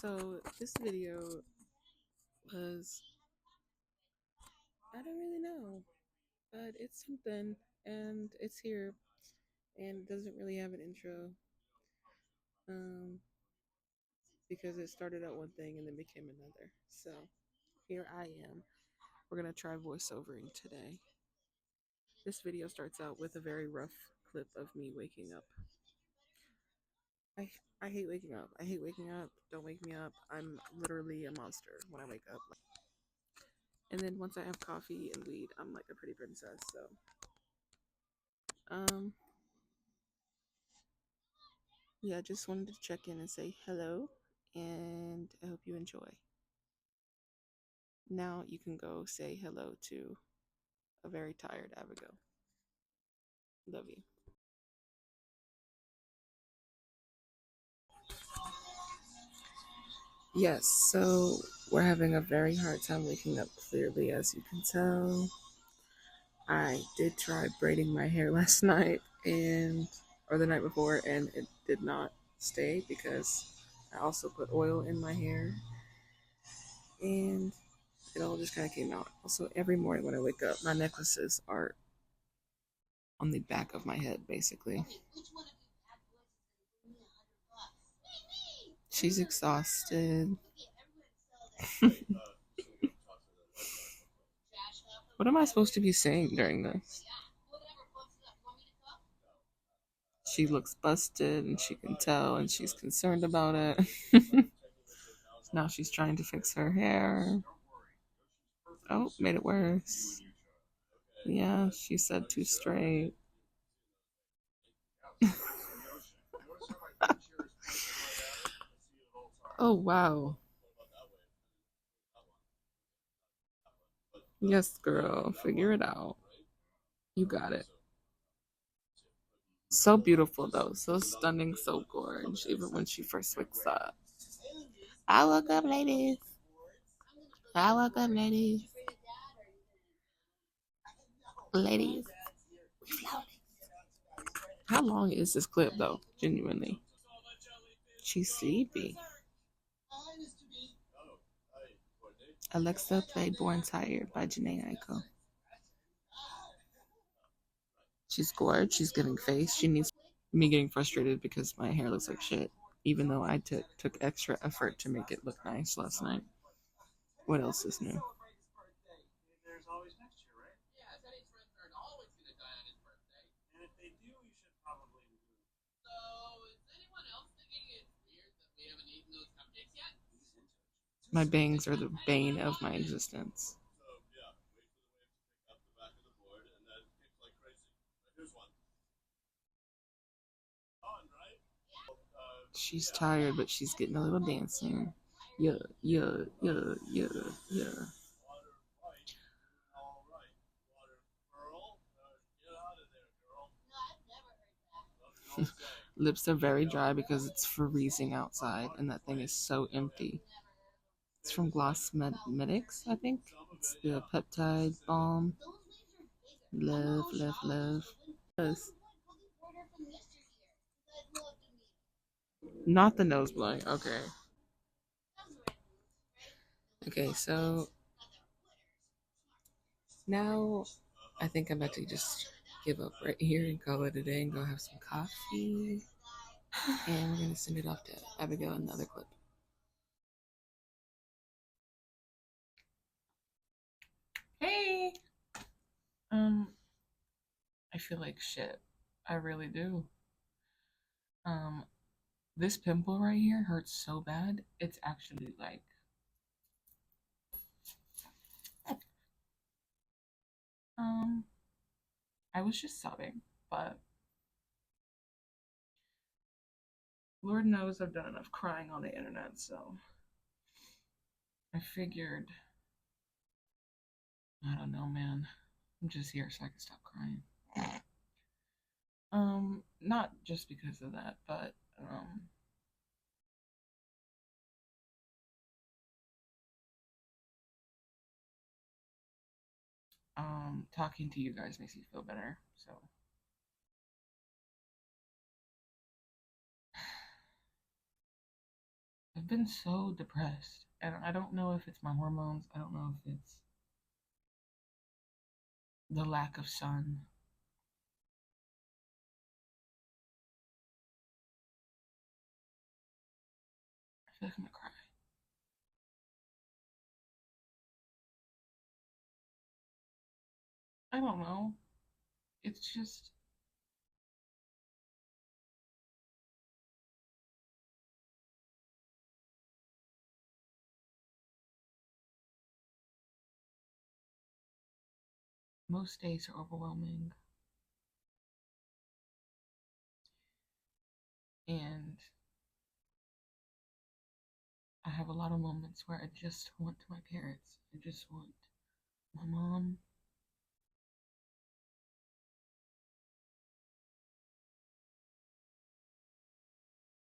So this video was, I don't really know, but it's something, and it's here, and it doesn't really have an intro, um, because it started out one thing and then became another. So here I am. We're gonna try voiceovering today. This video starts out with a very rough clip of me waking up. I I hate waking up. I hate waking up. Don't wake me up. I'm literally a monster when I wake up. And then once I have coffee and weed, I'm like a pretty princess. So, um, yeah, just wanted to check in and say hello, and I hope you enjoy. Now you can go say hello to a very tired Abigail. Love you. Yes, so we're having a very hard time waking up, clearly, as you can tell. I did try braiding my hair last night or the night before, and it did not stay because I also put oil in my hair, and it all just kind of came out. Also, every morning when I wake up, my necklaces are on the back of my head, basically. She's exhausted. What am I supposed to be saying during this? She looks busted and she can tell and she's concerned about it. Now she's trying to fix her hair. Oh, made it worse. Yeah, she said too straight. Oh, wow. Yes, girl, figure it out. You got it. So beautiful, though. So stunning, so gorgeous, even when she first wakes up. I woke up, ladies. I woke up, ladies. Ladies. How long is this clip, though? Genuinely. She's sleepy. Alexa played Born Tired by Janae Aiko. She's gorgeous. She's giving face. She needs me getting frustrated because my hair looks like shit, even though I took extra effort to make it look nice last night. What else is new? My bangs are the bane of my existence. She's tired, but she's getting a little dancing. Yeah, yeah, yeah, yeah, yeah. Lips are very dry because it's freezing outside, and that thing is so empty. It's from Glossmedics, I think. It's the peptide balm. Love, love, love. Yes. Not the nose blowing. Okay. Okay, so now I think I'm about to just give up right here and call it a day and go have some coffee. And we're gonna send it off to Abigail in another clip. Hey. I feel like shit. I really do. This pimple right here hurts so bad. It's actually like I was just sobbing, but Lord knows I've done enough crying on the internet, so I figured, I don't know, man. I'm just here so I can stop crying. Not just because of that, but talking to you guys makes me feel better, so I've been so depressed, and I don't know if it's my hormones. I don't know if it's the lack of sun. I feel like I'm gonna cry. I don't know. It's just most days are overwhelming, and I have a lot of moments where I just want my parents. I just want my mom.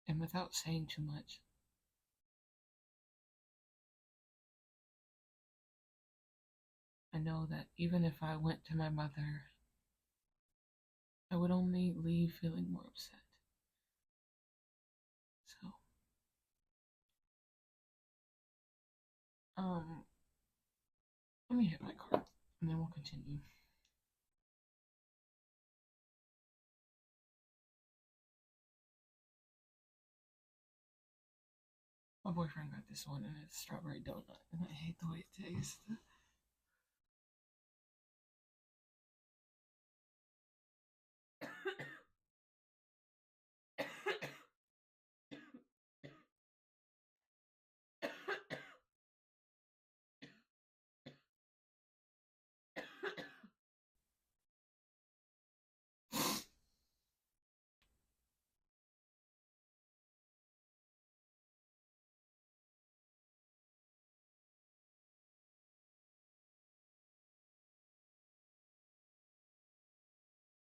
And without saying too much, I know that even if I went to my mother, I would only leave feeling more upset. So, um, let me hit my card and then we'll continue. My boyfriend got this one and it's strawberry donut, and I hate the way it tastes.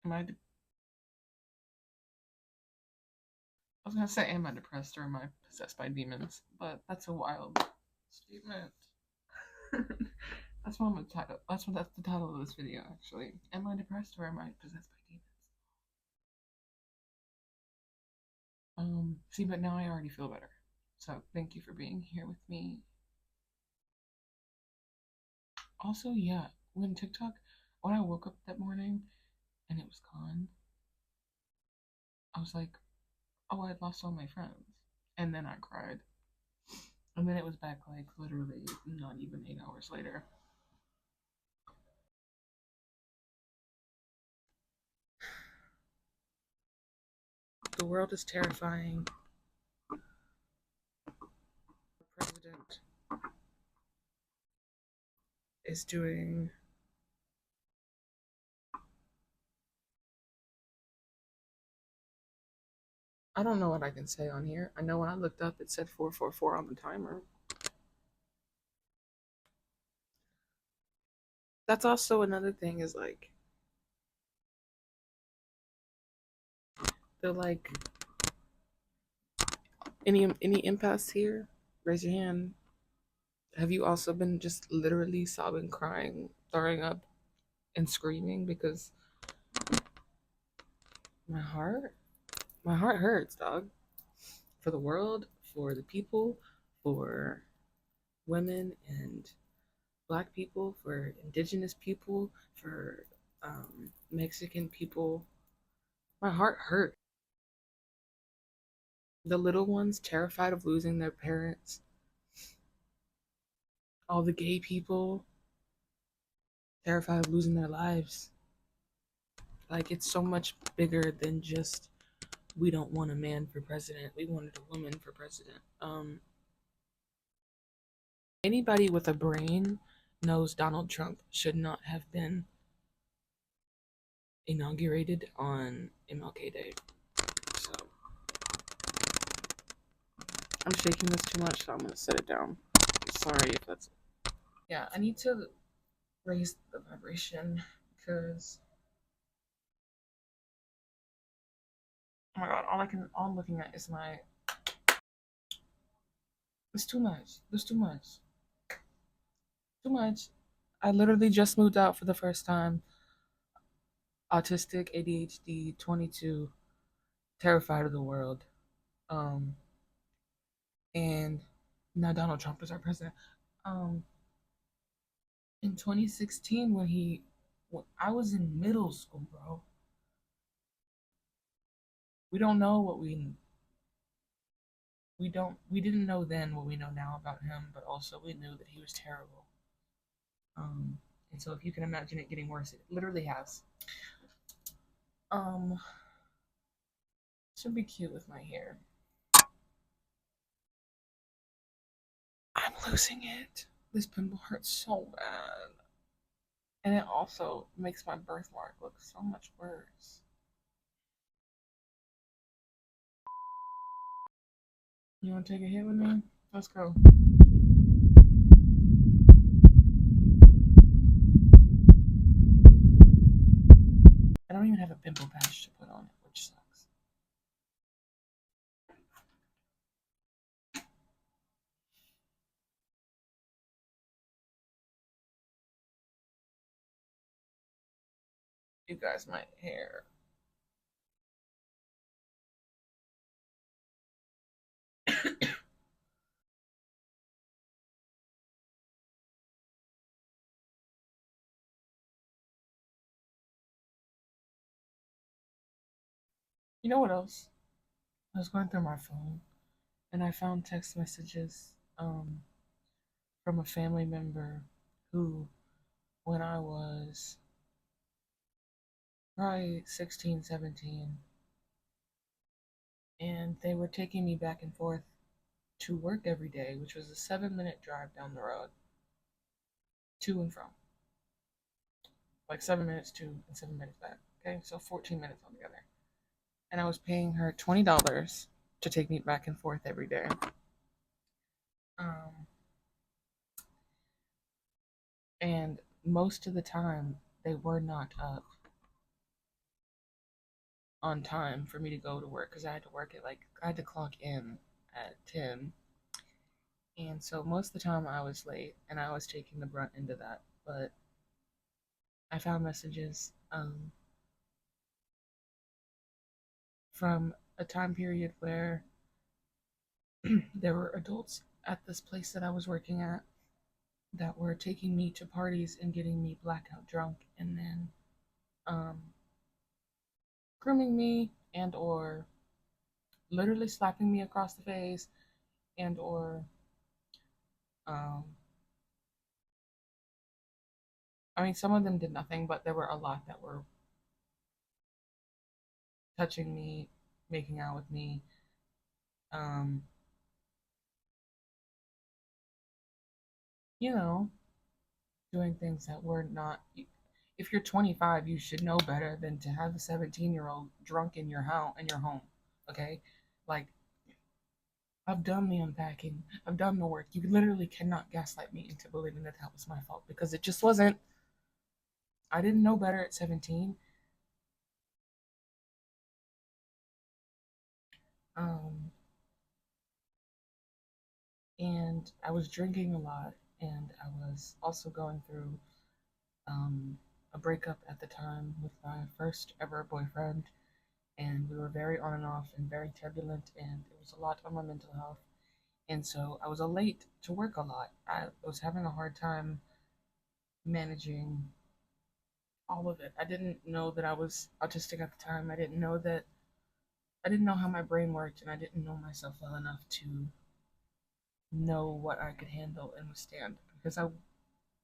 Am I? I was gonna say, am I depressed or am I possessed by demons? But that's a wild statement. That's what I'm gonna title. That's the title of this video, actually. Am I depressed or am I possessed by demons? See, but now I already feel better. So thank you for being here with me. Also, yeah, when I woke up that morning and it was gone, I was like, oh, I'd lost all my friends. And then I cried. And then it was back like literally not even 8 hours later. The world is terrifying. The president is doing I don't know what I can say on here. I know when I looked up it said 444 on the timer. That's also another thing is like they're like any impasse here? Raise your hand. Have you also been just literally sobbing, crying, throwing up, and screaming because my heart, my heart hurts, dog. For the world, for the people, for women and black people, for indigenous people, for Mexican people. My heart hurt. The little ones terrified of losing their parents, all the gay people terrified of losing their lives. Like, it's so much bigger than just we don't want a man for president, we wanted a woman for president. Anybody with a brain knows Donald Trump should not have been inaugurated on MLK Day. So I'm shaking this too much, so I'm gonna set it down. Sorry if that's. Yeah, I need to raise the vibration because oh my god, all I'm looking at is my. It's too much. There's too much. Too much. I literally just moved out for the first time. Autistic, ADHD, 22, terrified of the world. Um, And now Donald Trump is our president. Um, in 2016, when I was in middle school, bro. We don't know what we didn't know then what we know now about him, but also we knew that he was terrible. Um, and so if you can imagine it getting worse, it literally has. Um, should be cute with my hair. I'm losing it. This pimple hurts so bad. And it also makes my birthmark look so much worse. You want to take a hit with me? Let's go. I don't even have a pimple patch to put on it, which sucks. You guys, my hair. You know what else? I was going through my phone and I found text messages from a family member who, when I was probably 16, 17, and they were taking me back and forth to work every day, which was a 7-minute drive down the road, to and from. Like 7 minutes to and 7 minutes back. Okay, so 14 minutes altogether. And I was paying her $20 to take me back and forth every day. Um, and most of the time, they were not up on time for me to go to work because I had to work at I had to clock in at 10. And so most of the time I was late and I was taking the brunt into that. But I found messages from a time period where there were adults at this place that I was working at that were taking me to parties and getting me blackout drunk and then um, grooming me and or literally slapping me across the face and or um, I mean some of them did nothing, but there were a lot that were touching me, making out with me, um, you know, doing things that were not. If you're 25, you should know better than to have a 17-year-old drunk in your house in your home. Okay, like I've done the unpacking, I've done the work. You literally cannot gaslight me into believing that that was my fault because it just wasn't. I didn't know better at 17. Um, and I was drinking a lot, and I was also going through um, a breakup at the time with my first ever boyfriend, and we were very on and off and very turbulent, and it was a lot on my mental health. And so I was late to work a lot. I was having a hard time managing all of it. I didn't know that I was autistic at the time. I didn't know how my brain worked, and I didn't know myself well enough to know what I could handle and withstand because I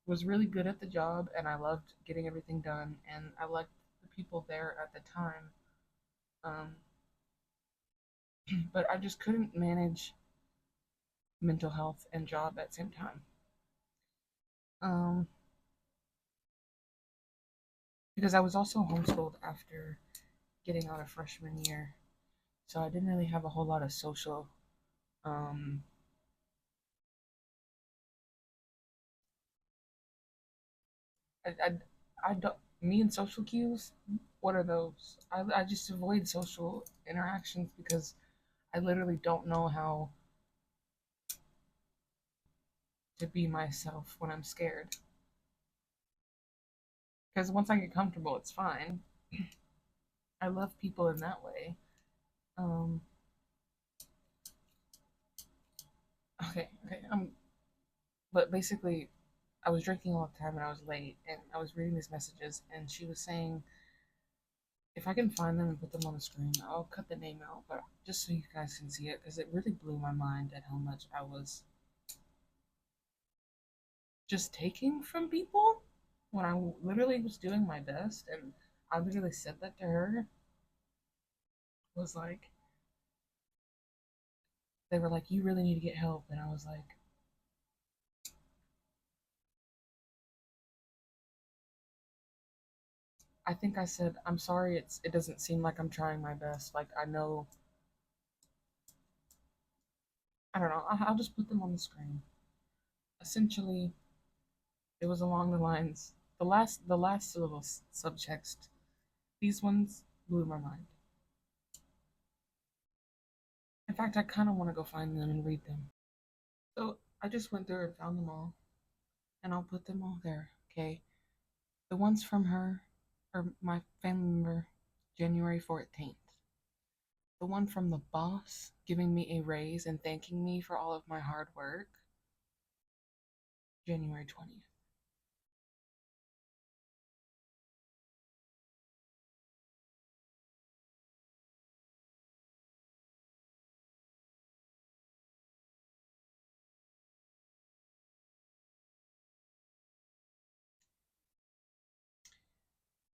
was really good at the job and I loved getting everything done and I liked the people there at the time. Um, but I just couldn't manage mental health and job at the same time. Um, because I was also homeschooled after getting out of freshman year, so I didn't really have a whole lot of social. Um, I don't. Me and social cues. What are those? I just avoid social interactions because I literally don't know how to be myself when I'm scared. Because once I get comfortable, it's fine. I love people in that way. Um, Okay, okay. But basically, I was drinking all the time and I was late, and I was reading these messages, and she was saying, if I can find them and put them on the screen, I'll cut the name out, but just so you guys can see it, because it really blew my mind at how much I was just taking from people when I literally was doing my best, and I literally said that to her. Was like, they were like, you really need to get help, and I was like, I think I said, I'm sorry, it doesn't seem like I'm trying my best. Like, I know, I don't know. I'll just put them on the screen. Essentially, it was along the lines, the last little subtext. These ones blew my mind. In fact, I kind of want to go find them and read them. So I just went through and found them all, and I'll put them all there. Okay, the ones from her, or my family member, January 14th. The one from the boss giving me a raise and thanking me for all of my hard work, January 20th.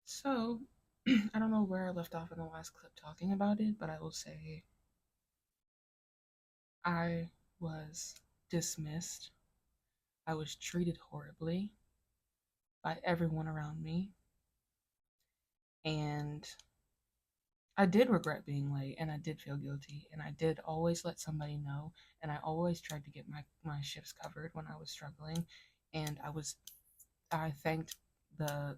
So, I don't know where I left off in the last clip talking about it, but I will say I was dismissed. I was treated horribly by everyone around me. And I did regret being late and I did feel guilty. And I did always let somebody know. And I always tried to get my shifts covered when I was struggling. And I thanked the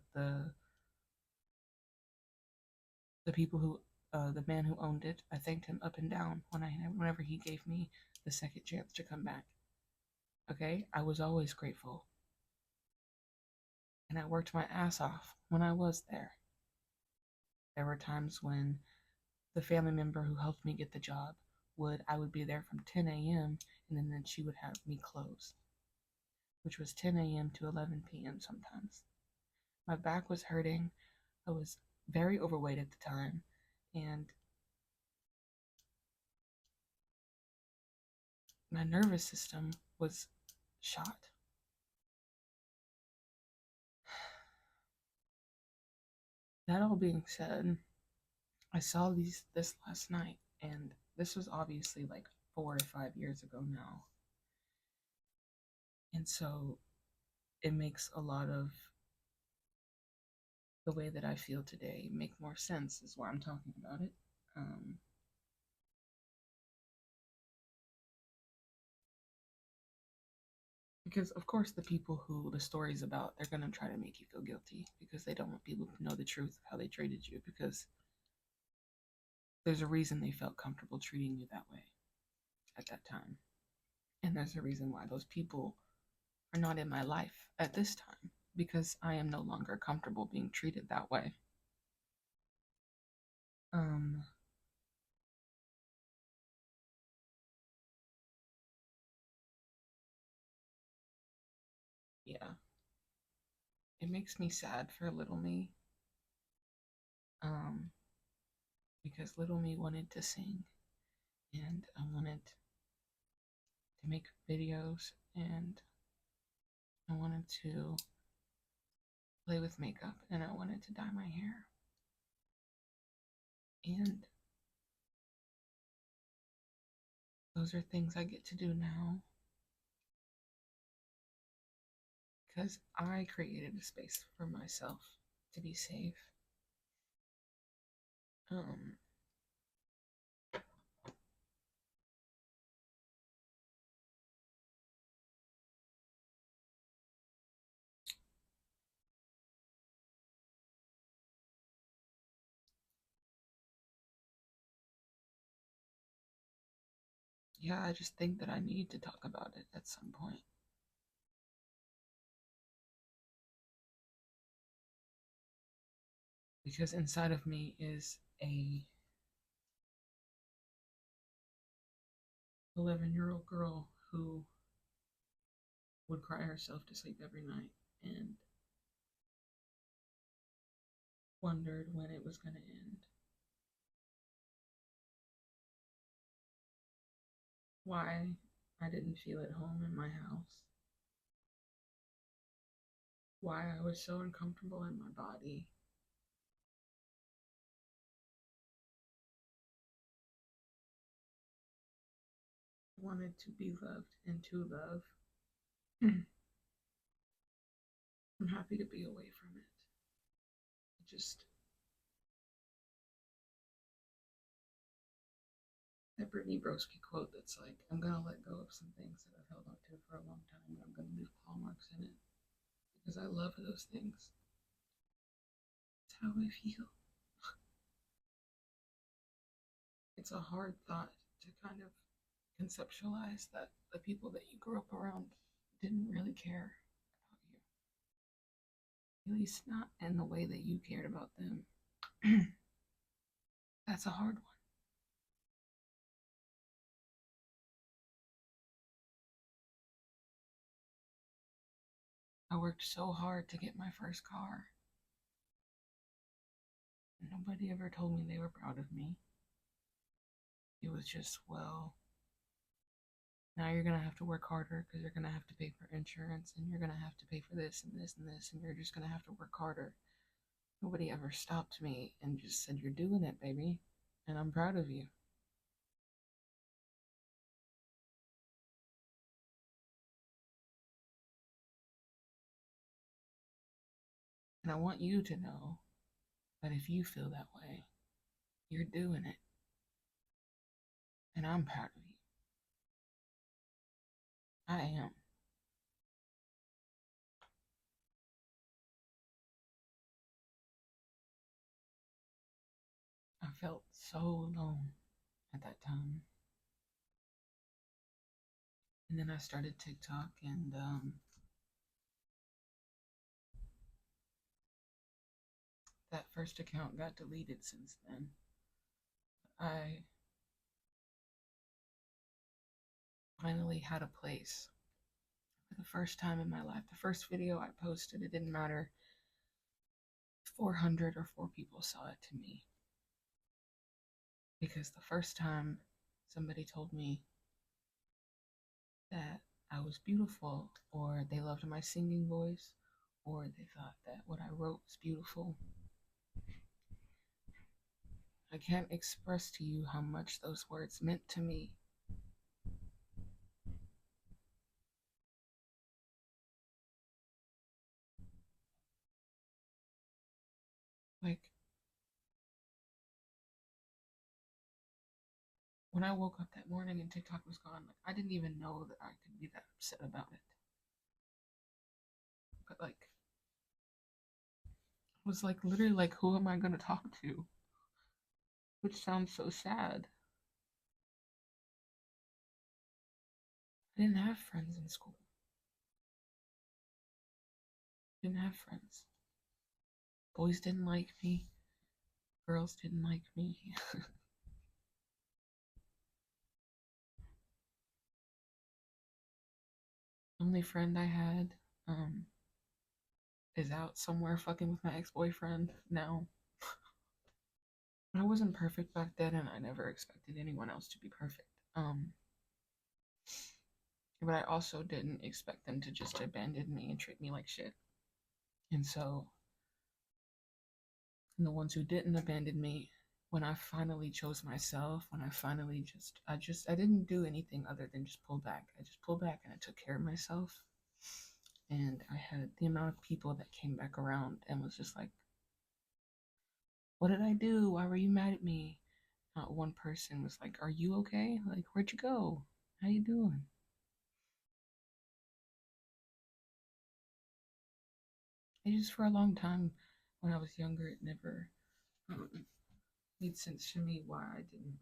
the people who the man who owned it. I thanked him up and down whenever he gave me the second chance to come back. Okay, I was always grateful, and I worked my ass off when I was there. There were times when the family member who helped me get the job I would be there from 10 a.m. and then she would have me close, which was 10 a.m. to 11 p.m. sometimes. My back was hurting. I was very overweight at the time, and my nervous system was shot. That all being said, I saw this last night, and this was obviously like 4 or 5 years ago now. And so it makes a lot of the way that I feel today make more sense, is why I'm talking about it. Um, because, of course, the people who the story's about, they're going to try to make you feel guilty because they don't want people to know the truth of how they treated you, because there's a reason they felt comfortable treating you that way at that time. And there's a reason why those people are not in my life at this time, because I am no longer comfortable being treated that way. Um, yeah, it makes me sad for little me. Um, because little me wanted to sing, and I wanted to make videos, and I wanted to play with makeup, and I wanted to dye my hair. And those are things I get to do now because I created a space for myself to be safe. Um, yeah, I just think that I need to talk about it at some point. Because inside of me is a 11-year-old girl who would cry herself to sleep every night and wondered when it was going to end. Why I didn't feel at home in my house. Why I was so uncomfortable in my body. I wanted to be loved and to love. I'm happy to be away from it. Just that Brittany Broski quote that's like, I'm gonna let go of some things that I've held on to for a long time, but I'm gonna leave claw marks in it because I love those things. It's how I feel. It's a hard thought to kind of conceptualize that the people that you grew up around didn't really care about you. At least not in the way that you cared about them. That's a hard one. I worked so hard to get my first car. Nobody ever told me they were proud of me. It was just, well, now you're gonna have to work harder because you're gonna have to pay for insurance and you're gonna have to pay for this and this and this and you're just gonna have to work harder. Nobody ever stopped me and just said, you're doing it, baby, and I'm proud of you. And I want you to know that if you feel that way, you're doing it. And I'm proud of you. I am. I felt so alone at that time. And then I started TikTok, and that first account got deleted since then. I finally had a place for the first time in my life. The first video I posted, it didn't matter if 400 or 4 people saw it to me. Because the first time somebody told me that I was beautiful, or they loved my singing voice, or they thought that what I wrote was beautiful, I can't express to you how much those words meant to me. Like, when I woke up that morning and TikTok was gone, like, I didn't even know that I could be that upset about it. But like, I was like literally like, who am I gonna talk to? Which sounds so sad. I didn't have friends in school. I didn't have friends. Boys didn't like me. Girls didn't like me. Only friend I had is out somewhere fucking with my ex-boyfriend now. I wasn't perfect back then, and I never expected anyone else to be perfect. But I also didn't expect them to just abandon me and treat me like shit. And so, and the ones who didn't abandon me, when I finally chose myself, when I finally I didn't do anything other than just pull back. I just pulled back and I took care of myself. And I had the amount of people that came back around and was just like, what did I do? Why were you mad at me? Not one person was like, are you okay? Like, where'd you go? How you doing? It just for a long time when I was younger, it never made sense to me why I didn't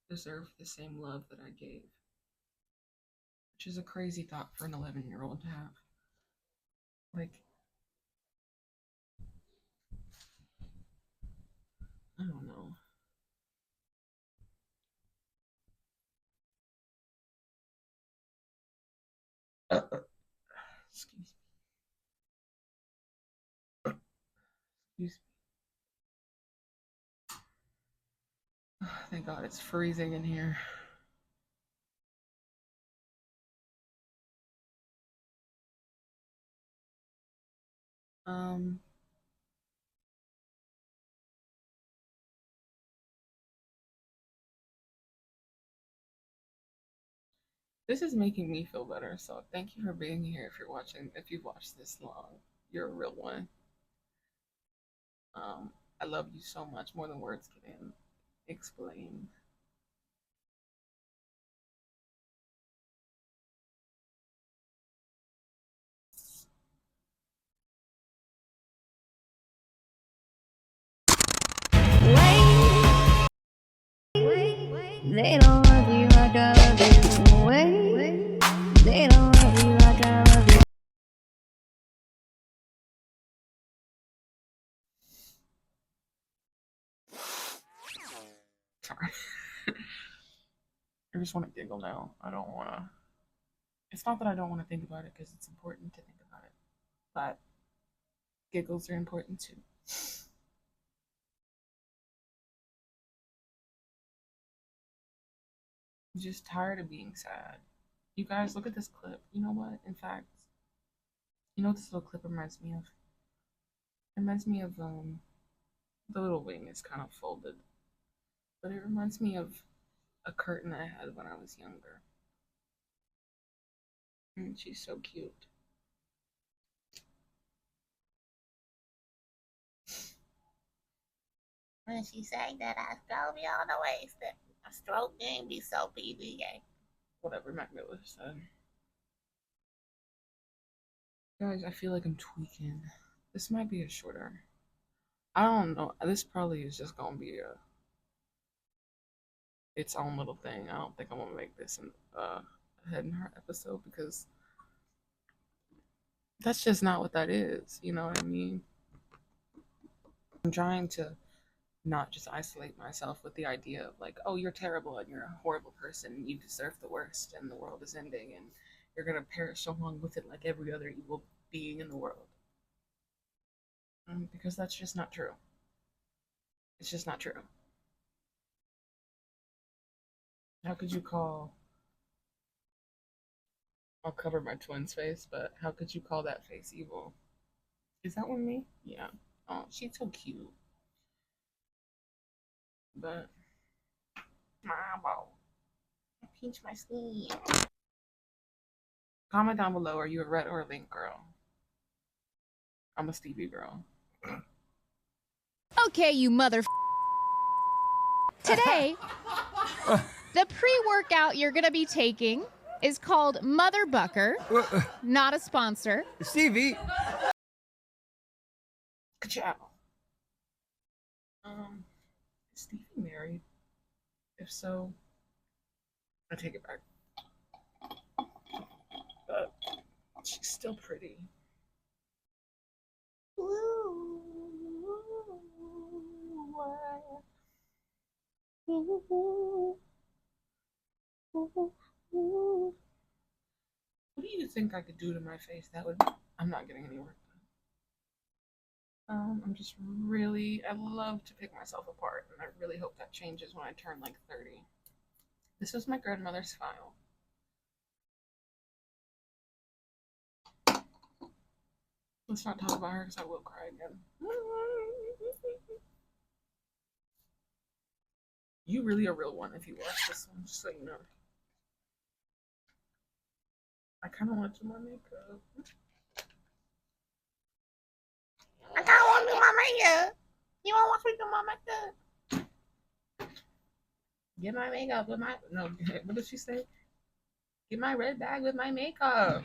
deserve the same love that I gave. Which is a crazy thought for an 11-year-old to have. Like, I don't know. Excuse me. Excuse me. Thank God it's freezing in here. Um, this is making me feel better, so thank you for being here. If you're watching, if you've watched this long, you're a real one. I love you so much, more than words can explain. They don't love you like I love you. Wait, they don't love you like I love you. Sorry. I just want to giggle now. I don't want to. It's not that I don't want to think about it because it's important to think about it, but giggles are important too. I'm just tired of being sad. You guys, look at this clip. You know what? In fact, you know what this little clip reminds me of? It reminds me of the little wing is kind of folded, but it reminds me of a curtain I had when I was younger. And she's so cute. When she sang that I throw me on the waist, that a stroke game be so PDA. Whatever Mac Miller said. Guys, I feel like I'm tweaking. This might be a shorter. I don't know. This probably is just gonna be its own little thing. I don't think I'm gonna make this a head and heart episode because that's just not what that is. You know what I mean? I'm trying to not just isolate myself with the idea of like, oh, you're terrible and you're a horrible person and you deserve the worst and the world is ending and you're gonna perish along with it like every other evil being in the world. Because that's just not true. It's just not true. How could you call? I'll cover my twin's face, but how could you call that face evil? Is that one me? Yeah. Oh, she's so cute. But Marble. Pinch my skin. comment down below, are you a Red or a Link girl? I'm a Stevie girl. Okay, you mother. Today, the pre-workout you're gonna be taking is called Mother Bucker. Not a sponsor. Stevie. Ka-chow. Is Stevie married? If so, I take it back. But she's still pretty. What do you think I could do to my face that would? I'm not getting any work done. I'm just really. I love to pick myself apart, and I really hope that changes when I turn like 30. This was my grandmother's file. Let's not talk about her because I will cry again. You really a real one if you watch this one, just so you know. I kind of want to do my makeup. I kind of want to do my makeup. You want to watch me do my makeup? Get my makeup with my no. What did she say? Get my red bag with my makeup.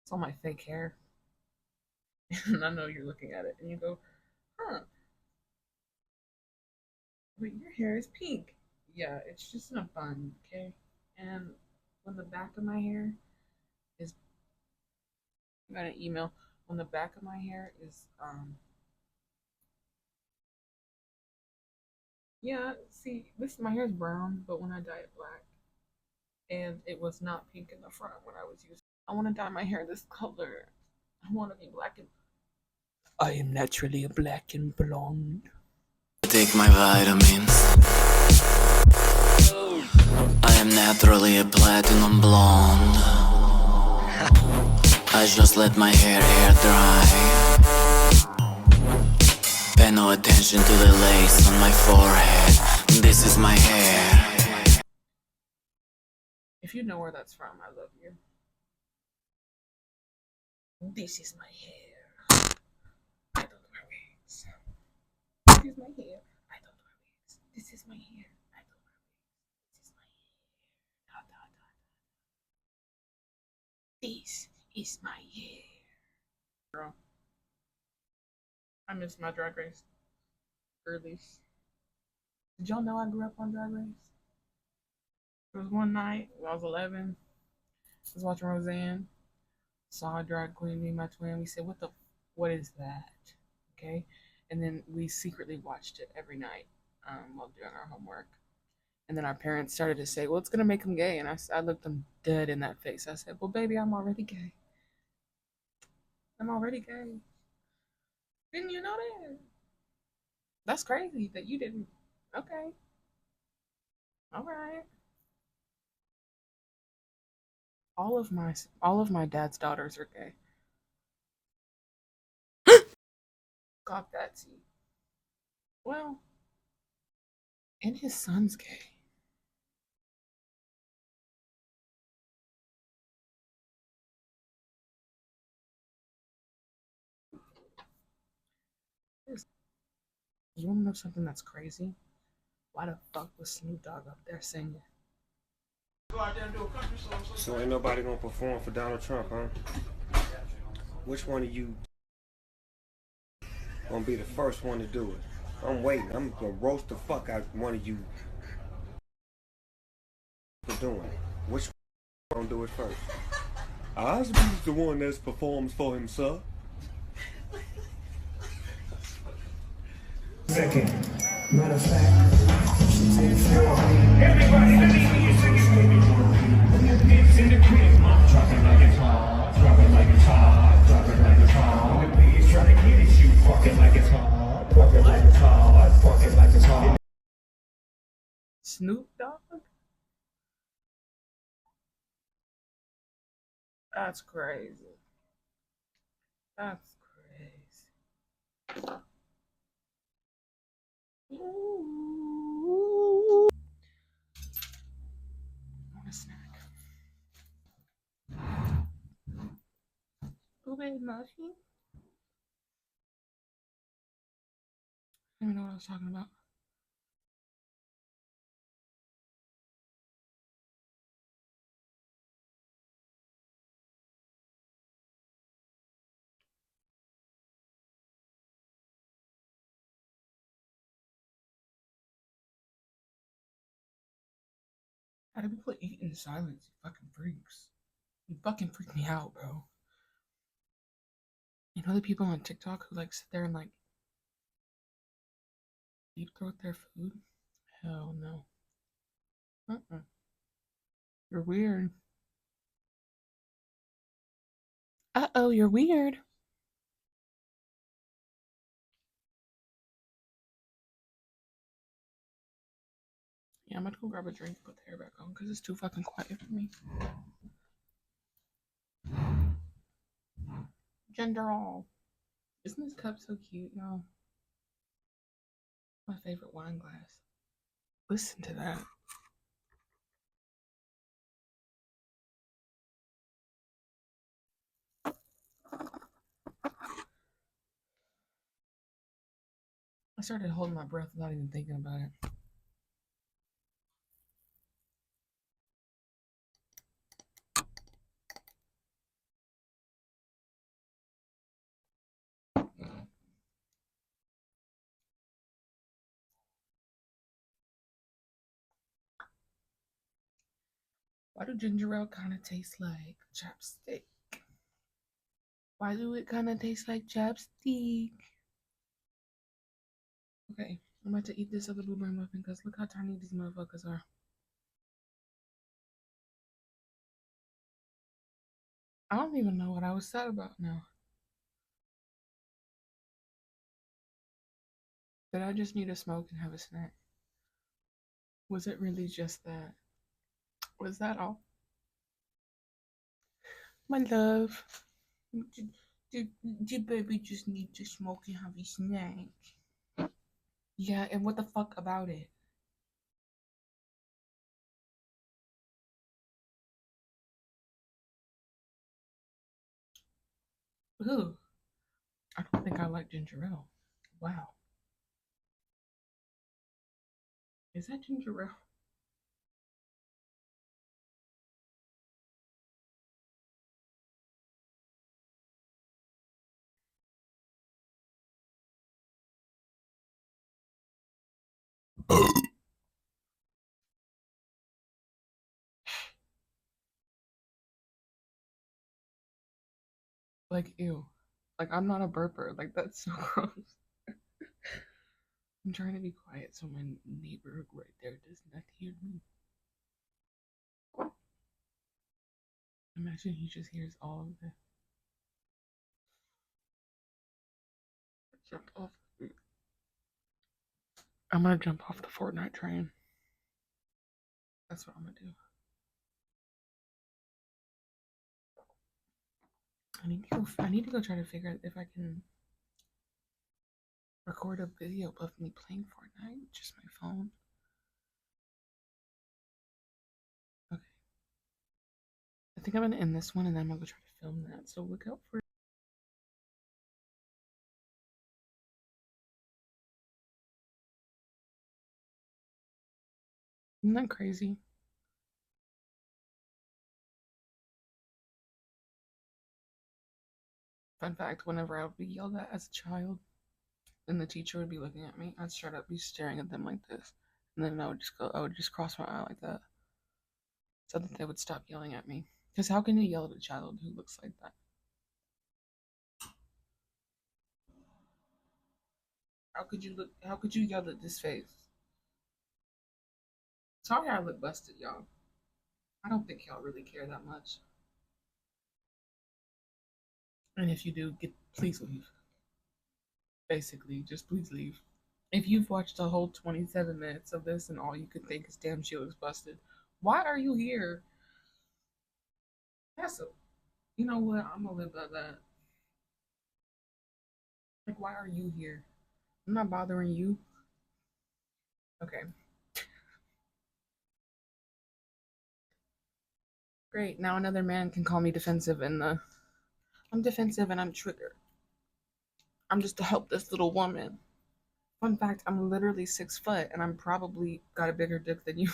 It's all my fake hair. And I know you're looking at it and you go, huh. But your hair is pink. Yeah, it's just in a bun, okay? And on the back of my hair, is I got an email on the back of my hair is yeah, see, this my hair is brown, but when I dye it black, and it was not pink in the front when I was using. I want to dye my hair this color. I want to be black and. I am naturally a black and blonde. Take my vitamins. I am naturally a platinum blonde. I just let my hair air dry. Pay no attention to the lace on my forehead. This is my hair. If you know where that's from, I love you. This is my hair. I don't wear wigs. This is my hair. I don't wear wigs. This is my hair. I don't wear wigs. This is my hair. Da, da, da, da. This is my hair. Girl, I miss my Drag Race girlies. Did y'all know I grew up on Drag Race? It was one night when I was 11. I was watching Roseanne. Saw a drag queen, me and my twin. We said, what is that? Okay. And then we secretly watched it every night while doing our homework. And then our parents started to say, well, it's going to make them gay. And I looked them dead in that face. I said, well, baby, I'm already gay. I'm already gay. Didn't you know that? That's crazy that you didn't. Okay. All right. All of my dad's daughters are gay. Got that tea. Well, and his son's gay. You wanna know something that's crazy? Why the fuck was Snoop Dogg up there singing? So ain't nobody gonna perform for Donald Trump, huh? Which one of you gonna be the first one to do it? I'm waiting. I'm gonna roast the fuck out one of you for doing it. Which one gonna do it first? Osby's the one that performs for himself. Second, matter of fact, everybody, let me hear you sing it. It's in the crib, drop it like it's hot, drop it like it's hot, drop it like it's hot. When the beats try to get it, you fuck it like it's hot, fuck it like it's hot, fuck it like it's hot. Snoop Dogg? That's crazy. That's crazy. Ooh. I want a snack. Blueberry muffin? I don't even know what I was talking about. How do people eat in silence, you fucking freaks? You fucking freak me out, bro. You know the people on TikTok who like sit there and like deep throat their food? Hell no. You're weird. Uh-oh, you're weird. Yeah, I'm gonna go grab a drink and put the hair back on because it's too fucking quiet for me. Gender all. Isn't this cup so cute, y'all? My favorite wine glass. Listen to that. I started holding my breath without even thinking about it. Why do ginger ale kind of taste like chapstick? Why do it kind of taste like chapstick? Okay, I'm about to eat this other blueberry muffin because look how tiny these motherfuckers are. I don't even know what I was sad about now. Did I just need to smoke and have a snack? Was it really just that? Was that all? My love, did baby just need to smoke and have a snack? Yeah, and what the fuck about it? Ooh, I don't think I like ginger ale. Wow. Is that ginger ale? Like, ew. Like, I'm not a burper. Like, that's so gross. I'm trying to be quiet so my neighbor right there does not hear me. Imagine he just hears all of this. Jump off. I'm gonna jump off the Fortnite train. That's what I'm gonna do. I need to go try to figure out if I can record a video of me playing Fortnite with just my phone. Okay. I think I'm gonna end this one and then I'm gonna go try to film that. So look out for it. Isn't that crazy? Fun fact, whenever I would be yelled at as a child and the teacher would be looking at me, I'd straight up be staring at them like this. And then I would just cross my eye like that. So that they would stop yelling at me. Because how can you yell at a child who looks like that? How could you yell at this face? Sorry I look busted, y'all. I don't think y'all really care that much. And if you do, please leave. Basically, just please leave. If you've watched the whole 27 minutes of this and all you could think is damn she looks busted, why are you here? You know what? I'm gonna live by that. Like, why are you here? I'm not bothering you. Okay. Great. Now another man can call me defensive and I'm defensive and I'm triggered. I'm just to help this little woman. Fun fact, I'm literally 6 foot and I'm probably got a bigger dick than you.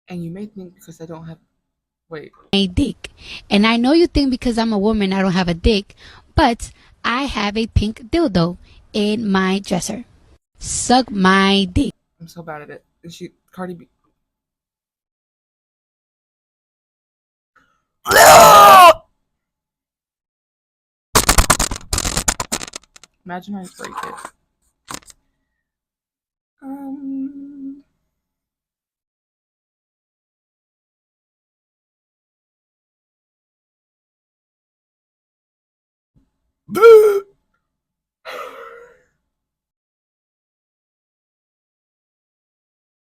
And you may think because I don't have a dick. And I know you think because I'm a woman I don't have a dick, but I have a pink dildo in my dresser. Suck my dick. I'm so bad at it. And Cardi B. Imagine I break it.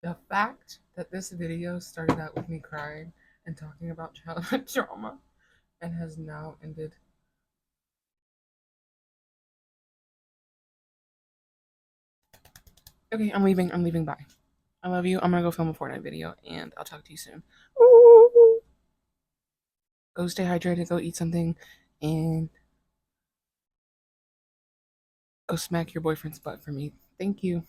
The fact that this video started out with me crying and talking about childhood trauma and has now ended. Okay, I'm leaving. Bye. I love you. I'm gonna go film a Fortnite video and I'll talk to you soon. Ooh. Go stay hydrated, go eat something, and go smack your boyfriend's butt for me. Thank you.